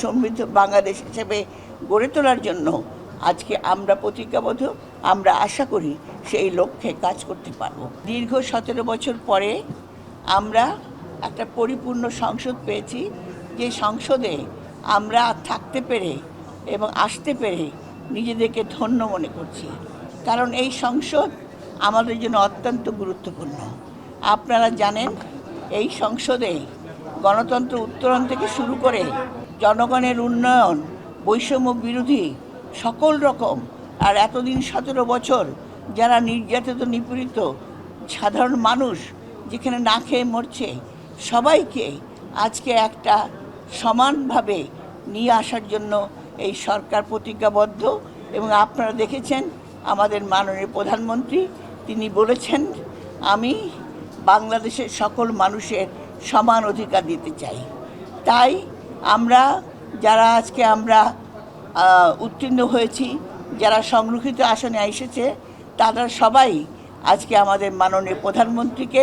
সমৃদ্ধ বাংলাদেশ হিসেবে গড়ে তোলার জন্য আজকে আমরা প্রতিজ্ঞাবদ্ধ। আমরা আশা করি সেই লক্ষ্যে কাজ করতে পারব। দীর্ঘ 17 বছর পরে আমরা একটা পরিপূর্ণ সংসদ পেয়েছি, যে সংসদে আমরা থাকতে পেরে এবং আসতে পেরে নিজেদেরকে ধন্য মনে করছি। কারণ এই সংসদ আমাদের জন্য অত্যন্ত গুরুত্বপূর্ণ। আপনারা জানেন, এই সংসদে গণতন্ত্র উত্তরণ থেকে শুরু করে জনগণের উন্নয়ন, বৈষম্য বিরোধী সকল রকম, আর এতদিন 17 বছর যারা নির্যাতিত নিপীড়িত সাধারণ মানুষ যেখানে না খেয়ে মরছে, সবাইকে আজকে একটা সমানভাবে নিয়ে আসার জন্য এই সরকার প্রতিজ্ঞাবদ্ধ। এবং আপনারা দেখেছেন আমাদের মাননীয় প্রধানমন্ত্রী তিনি বলেছেন, আমি বাংলাদেশের সকল মানুষের সমান অধিকার দিতে চাই। তাই আমরা যারা আজকে আমরা উত্তীর্ণ হয়েছি, যারা সংরক্ষিত আসনে এসেছে, তারা সবাই আজকে আমাদের মাননীয় প্রধানমন্ত্রীকে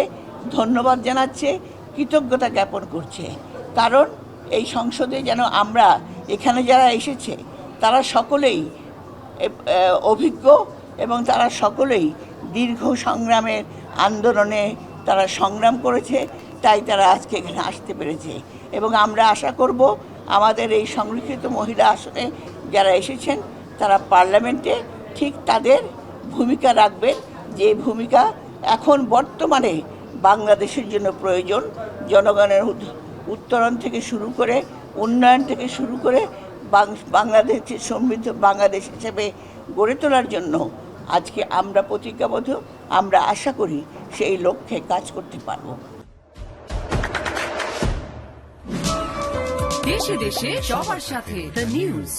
ধন্যবাদ জানাচ্ছে, কৃতজ্ঞতা জ্ঞাপন করছে। কারণ এই সংসদে যেন আমরা এখানে যারা এসেছে তারা সকলেই অভিজ্ঞ এবং তারা সকলেই দীর্ঘ সংগ্রামের আন্দোলনে তারা সংগ্রাম করেছে, তাই তারা আজকে এখানে আসতে পেরেছে। এবং আমরা আশা করব আমাদের এই সংরক্ষিত মহিলা আসনে যারা এসেছেন তারা পার্লামেন্টে ঠিক তাদের ভূমিকা রাখবেন, যে ভূমিকা এখন বর্তমানে বাংলাদেশের জন্য প্রয়োজন। জনগণের উত্তরণ থেকে শুরু করে উন্নয়ন থেকে শুরু করে বাংলাদেশের সমৃদ্ধ বাংলাদেশ হিসেবে গড়ে তোলার জন্য আজকে আমরা প্রতিজ্ঞাবদ্ধ। আমরা আশা করি সেই লক্ষ্যে কাজ করতে পারব। দেশে দেশে সবার সাথে দ্য নিউজ।